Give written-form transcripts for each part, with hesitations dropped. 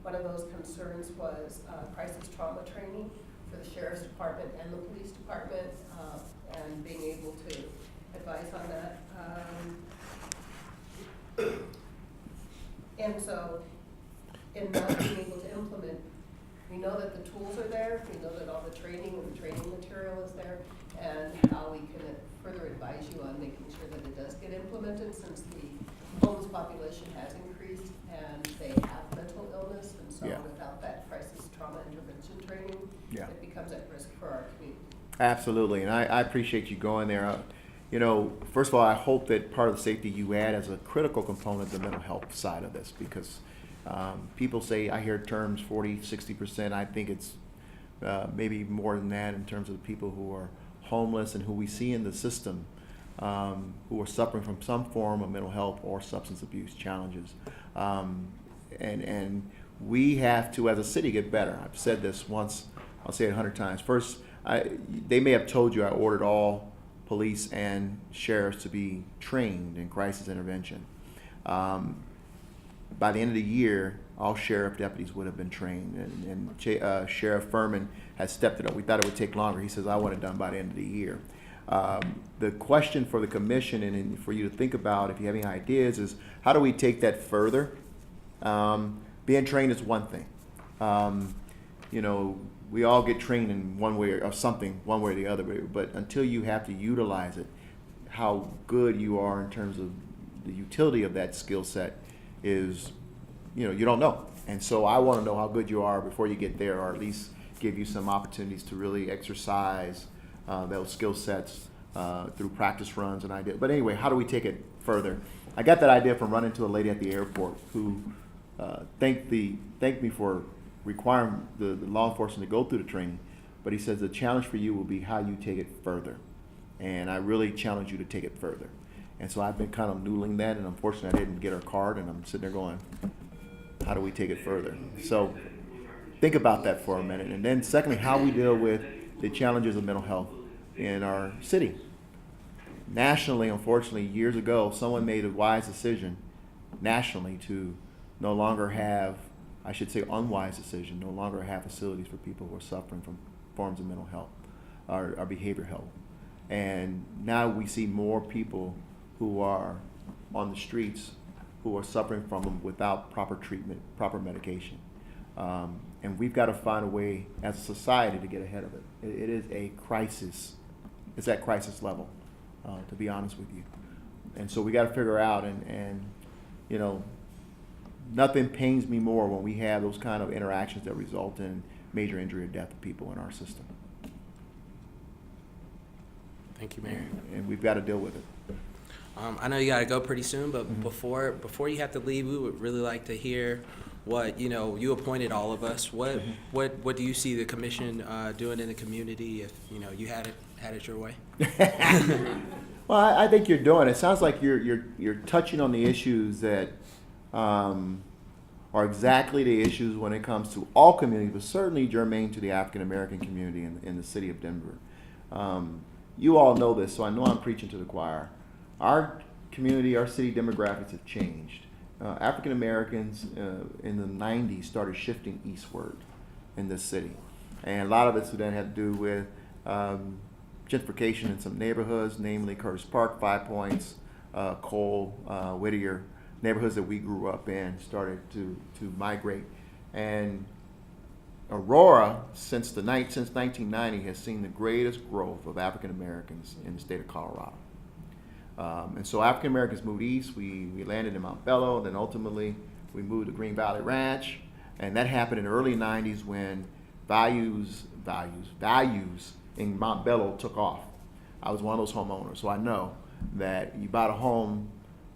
One of those concerns was crisis trauma training for the Sheriff's Department and the Police Department, and being able to advise on that. And so, in not being able to implement, we know that the tools are there, we know that all the training and the training material is there, and how we can further advise you on making sure that it does get implemented, since the homeless population has increased and they have mental illness, and so without that crisis trauma intervention training, it becomes at risk for our community. Absolutely, and I appreciate you going there. You know, first of all, I hope that part of the safety you add as a critical component the mental health side of this, because people say, I hear terms 40, 60%. I think it's maybe more than that in terms of the people who are homeless and who we see in the system who are suffering from some form of mental health or substance abuse challenges. And we have to, as a city, get better. I've said this once, I'll say it 100 times. First, they may have told you I ordered all police and sheriffs to be trained in crisis intervention. By the end of the year, all sheriff deputies would have been trained, and Sheriff Furman has stepped it up. We thought it would take longer. He says, I want it done by the end of the year. The question for the commission and for you to think about, if you have any ideas, is how do we take that further? Being trained is one thing. You know, we all get trained in one way or something, one way or the other, but until you have to utilize it, how good you are in terms of the utility of that skill set is, you know, you don't know. And so I want to know how good you are before you get there, or at least give you some opportunities to really exercise those skill sets through practice runs and ideas. But anyway, how do we take it further? I got that idea from running to a lady at the airport who thanked me for requiring the law enforcement to go through the training, but he says the challenge for you will be how you take it further. And I really challenge you to take it further. And so I've been kind of noodling that, and unfortunately I didn't get her card, and I'm sitting there going, how do we take it further? So think about that for a minute. And then secondly, how we deal with the challenges of mental health in our city. Nationally, unfortunately, years ago, someone made a wise decision nationally to no longer have, I should say unwise decision, no longer have facilities for people who are suffering from forms of mental health or behavioral health. And now we see more people who are on the streets who are suffering from them without proper treatment, proper medication. And we've got to find a way as a society to get ahead of it. It is a crisis. It's at crisis level, to be honest with you. And so we got to figure out, and you know, nothing pains me more when we have those kind of interactions that result in major injury or death of people in our system. Thank you, Mayor. And we've got to deal with it. I know you got to go pretty soon, but before you have to leave, we would really like to hear what, you know, you appointed all of us. What do you see the commission doing in the community if, you know, you had it your way? Well, I think you're doing it. It sounds like you're touching on the issues that are exactly the issues when it comes to all communities, but certainly germane to the African American community in the city of Denver. You all know this, so I know I'm preaching to the choir. Our community, our city demographics have changed. African Americans in the 90s started shifting eastward in this city. And a lot of it then had to do with gentrification in some neighborhoods, namely Curtis Park, 5 Points, Cole, Whittier, neighborhoods that we grew up in started to migrate. And Aurora, since 1990, has seen the greatest growth of African Americans in the state of Colorado. And so African Americans moved east. We landed in Mount Bello. Then ultimately we moved to Green Valley Ranch, and that happened in the early '90s when values in Mount Bello took off. I was one of those homeowners, so I know that you bought a home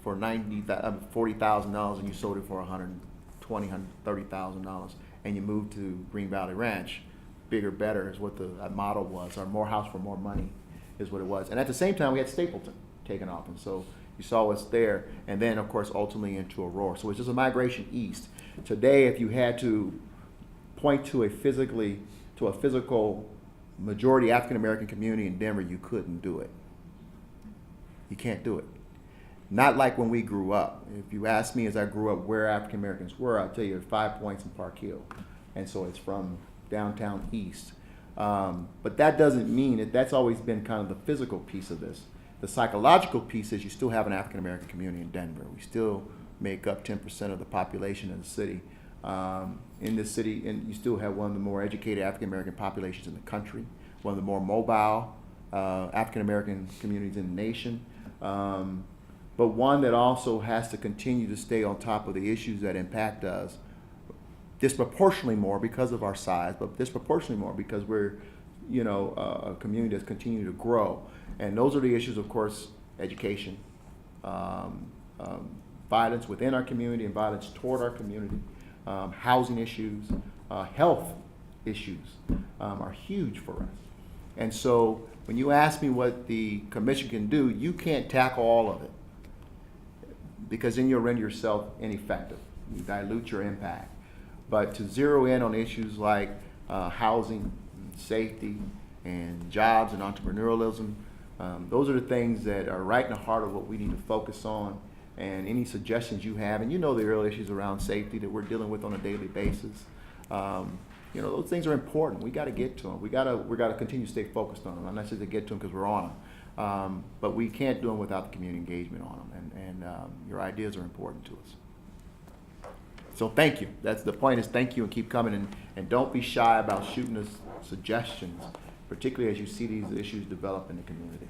for $40,000 and you sold it for $120,000, $130,000, and you moved to Green Valley Ranch. Bigger, better is what the motto was, or more house for more money is what it was. And at the same time, we had Stapleton taken off, and so you saw us there, and then of course ultimately into Aurora. So it's just a migration east. Today, if you had to point to a physical majority African American community in Denver, you couldn't do it. You can't do it. Not like when we grew up. If you ask me as I grew up where African Americans were, I'll tell you 5 Points in Park Hill. And so it's from downtown east. But that doesn't mean it. That's always been kind of the physical piece of this. The psychological piece is you still have an African American community in Denver. We still make up 10% of the population of the city. In this city, and you still have one of the more educated African American populations in the country, one of the more mobile African American communities in the nation, but one that also has to continue to stay on top of the issues that impact us disproportionately more because of our size, but disproportionately more because we're, a community that's continuing to grow. And those are the issues, of course: education, violence within our community and violence toward our community, housing issues, health issues are huge for us. And so when you ask me what the commission can do, you can't tackle all of it, because then you'll render yourself ineffective. You dilute your impact. But to zero in on issues like housing, safety, and jobs and entrepreneurialism, those are the things that are right in the heart of what we need to focus on. And any suggestions you have, and the real issues around safety that we're dealing with on a daily basis, those things are important. We got to get to them. We got to continue to stay focused on them. I'm not saying to get to them because we're on them, but we can't do them without the community engagement on them. And your ideas are important to us. So thank you. That's the point. Is thank you, and keep coming, and don't be shy about shooting us suggestions, particularly as you see these issues develop in the community.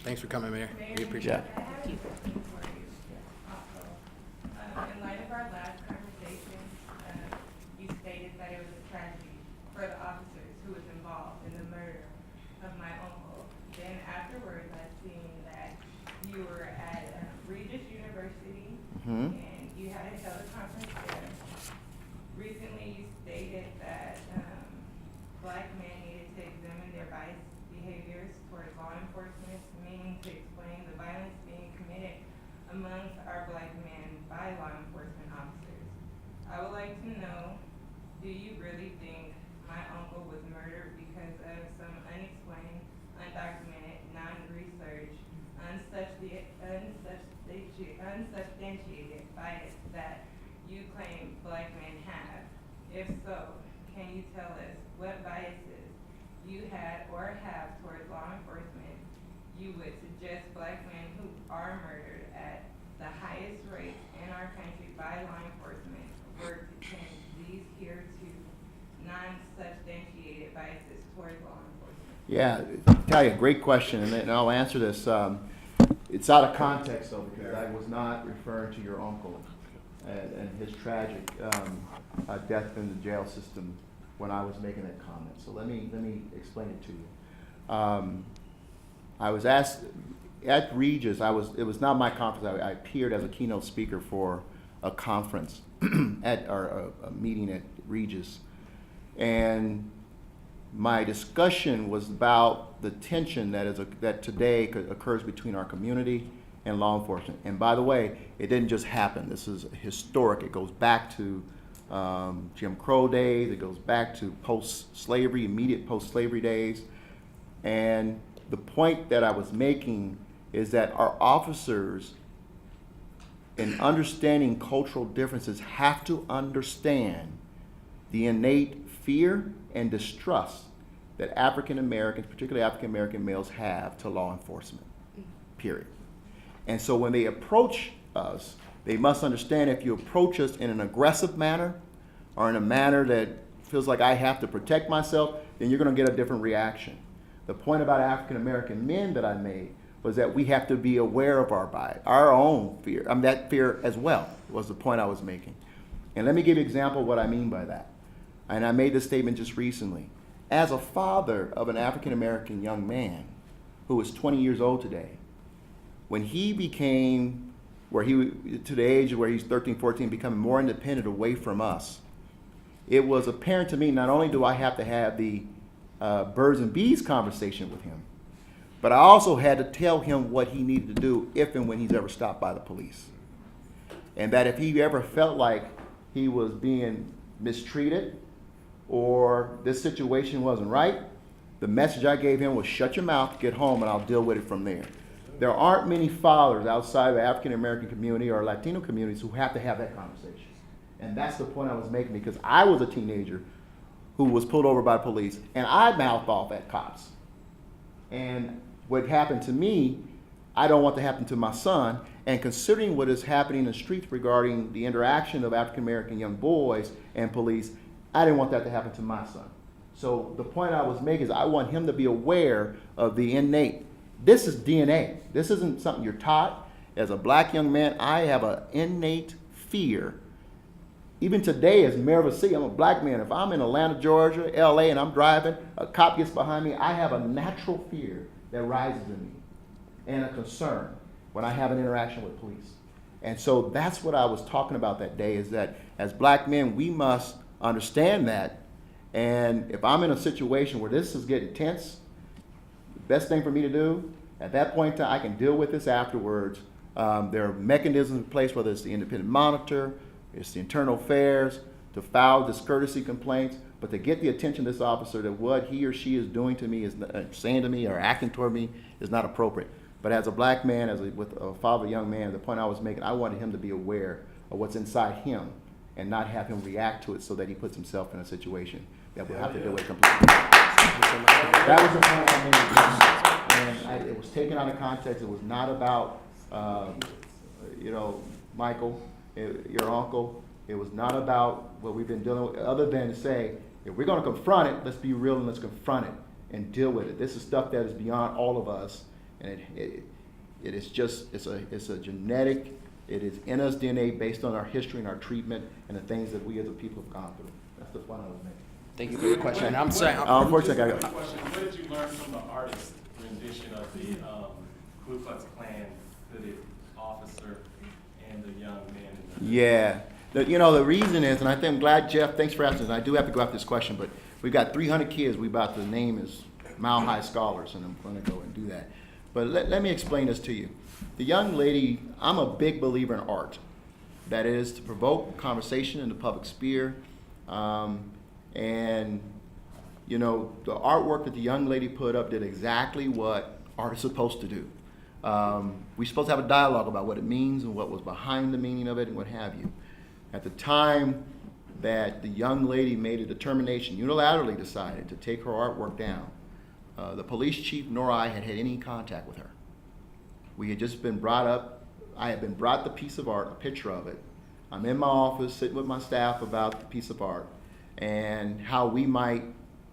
Thanks for coming, Mayor. We appreciate Yeah. it. I have a question for you also. In light of our last conversation, you stated that it was a tragedy for the officers who was involved in the murder of my uncle. Then afterwards, I seen that you were at Regis University, and you had a teleconference there. Recently, you stated that Black men needed to examine their biased behaviors towards law enforcement, meaning to explain the violence being committed amongst our Black men by law enforcement officers. I would like to know, do you really think my uncle was murdered because of some unexplained, undocumented, non-researched, unsubstantiated bias that you claim Black men have? If so, can you tell us what biases you had or have towards law enforcement you would suggest Black men who are murdered at the highest rates in our country by law enforcement were to change these here to non-substantiated biases towards law enforcement? Yeah, Talia, great question, and I'll answer this. It's out of context, though, because I was not referring to your uncle and his tragic death in the jail system when I was making that comment. So let me explain it to you. I was asked at Regis. It was not my conference. I appeared as a keynote speaker for a conference a meeting at Regis, and my discussion was about the tension that today occurs between our community and law enforcement. And by the way, it didn't just happen. This is historic. It goes back to Jim Crow days. It goes back to post-slavery, immediate post-slavery days. And the point that I was making is that our officers, in understanding cultural differences, have to understand the innate fear and distrust that African Americans, particularly African American males, have to law enforcement, period. And so when they approach us, they must understand if you approach us in an aggressive manner or in a manner that feels like I have to protect myself, then you're going to get a different reaction. The point about African American men that I made was that we have to be aware of our bias, our own fear. That fear as well was the point I was making. And let me give you an example of what I mean by that. And I made this statement just recently. As a father of an African American young man who is 20 years old today, when he became to the age where he's 13, 14, becoming more independent away from us, it was apparent to me not only do I have to have the birds and bees conversation with him, but I also had to tell him what he needed to do if and when he's ever stopped by the police. And that if he ever felt like he was being mistreated or this situation wasn't right, the message I gave him was shut your mouth, get home, and I'll deal with it from there. There aren't many fathers outside of the African American community or Latino communities who have to have that conversation. And that's the point I was making, because I was a teenager who was pulled over by police, and I mouthed off at cops. And what happened to me, I don't want to happen to my son. And considering what is happening in the streets regarding the interaction of African American young boys and police, I didn't want that to happen to my son. So the point I was making is I want him to be aware of the innate. This is DNA. This isn't something you're taught. As a black young man, I have an innate fear. Even today, as mayor of a city, I'm a black man. If I'm in Atlanta, Georgia, LA, and I'm driving, a cop gets behind me, I have a natural fear that rises in me and a concern when I have an interaction with police. And so that's what I was talking about that day, is that as black men, we must understand that. And if I'm in a situation where this is getting tense, the best thing for me to do, at that point in time, I can deal with this afterwards. There are mechanisms in place, whether it's the independent monitor, it's the internal affairs, to file discourtesy complaints, but to get the attention of this officer that what he or she is doing to me, is saying to me or acting toward me, is not appropriate. But as a black man, with a father, young man, the point I was making, I wanted him to be aware of what's inside him and not have him react to it so that he puts himself in a situation that will have to deal with completely. That was the point I made. And it was taken out of context. It was not about, Michael, your uncle. It was not about what we've been dealing with, other than to say, if we're going to confront it, let's be real and let's confront it and deal with it. This is stuff that is beyond all of us, and it is just, it's a genetic, it is in us DNA based on our history and our treatment and the things that we as a people have gone through. That's the point I was making. Thank you for your question. I'm sorry. Unfortunately, I got What did you learn from the artist's rendition of the Ku Klux Klan hooded officer and the young man? Yeah. The reason is, and I think I'm glad, Jeff, thanks for asking. I do have to go after this question, but we've got 300 kids we about to name as Mile High Scholars, and I'm going to go and do that. But let me explain this to you. The young lady, I'm a big believer in art. That is to provoke conversation in the public sphere. And the artwork that the young lady put up did exactly what art is supposed to do. We're supposed to have a dialogue about what it means and what was behind the meaning of it and what have you. At the time that the young lady made a determination, unilaterally decided to take her artwork down, the police chief nor I had had any contact with her. We had just been brought up, I had been brought the piece of art, a picture of it. I'm in my office sitting with my staff about the piece of art and how we might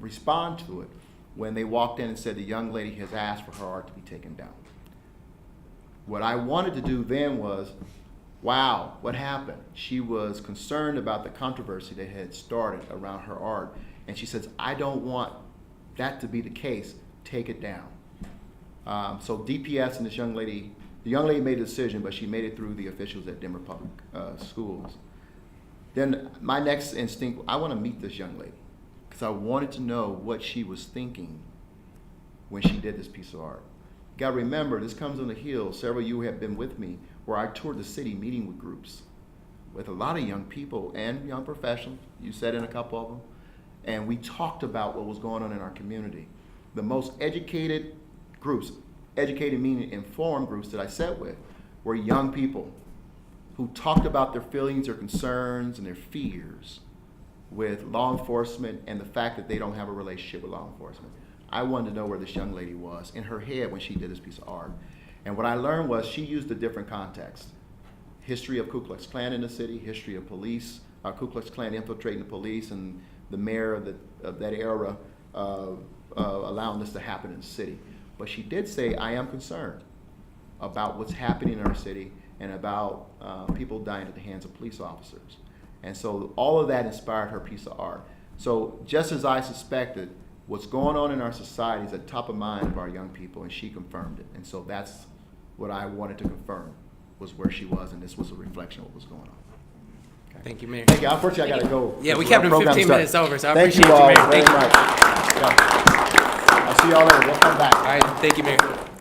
respond to it when they walked in and said the young lady has asked for her art to be taken down. What I wanted to do then was, wow, what happened? She was concerned about the controversy that had started around her art, and she says, I don't want that to be the case, take it down. So DPS and this young lady, the young lady made a decision, but she made it through the officials at Denver Public Schools. Then my next instinct, I want to meet this young lady, because I wanted to know what she was thinking when she did this piece of art. You got to remember, this comes on the heels, several of you have been with me, where I toured the city meeting with groups, with a lot of young people and young professionals, you sat in a couple of them, and we talked about what was going on in our community. The most educated groups, educated meaning informed groups that I sat with, were young people who talked about their feelings, their concerns, and their fears with law enforcement and the fact that they don't have a relationship with law enforcement. I wanted to know where this young lady was in her head when she did this piece of art. And what I learned was she used a different context. History of Ku Klux Klan in the city, history of police, Ku Klux Klan infiltrating the police, and the mayor of that era allowing this to happen in the city. But she did say, I am concerned about what's happening in our city and about people dying at the hands of police officers. And so all of that inspired her piece of art. So just as I suspected, what's going on in our society is at the top of mind of our young people, and she confirmed it. And so that's what I wanted to confirm, was where she was, and this was a reflection of what was going on. Okay. Thank you, Mayor. Thank you. Unfortunately, I got to go. Yeah, we kept him 15 minutes over, so I Thank appreciate you all you, Mayor. very Thank you. much. Yeah. I'll see y'all later. We'll come back. All right, thank you, Mayor.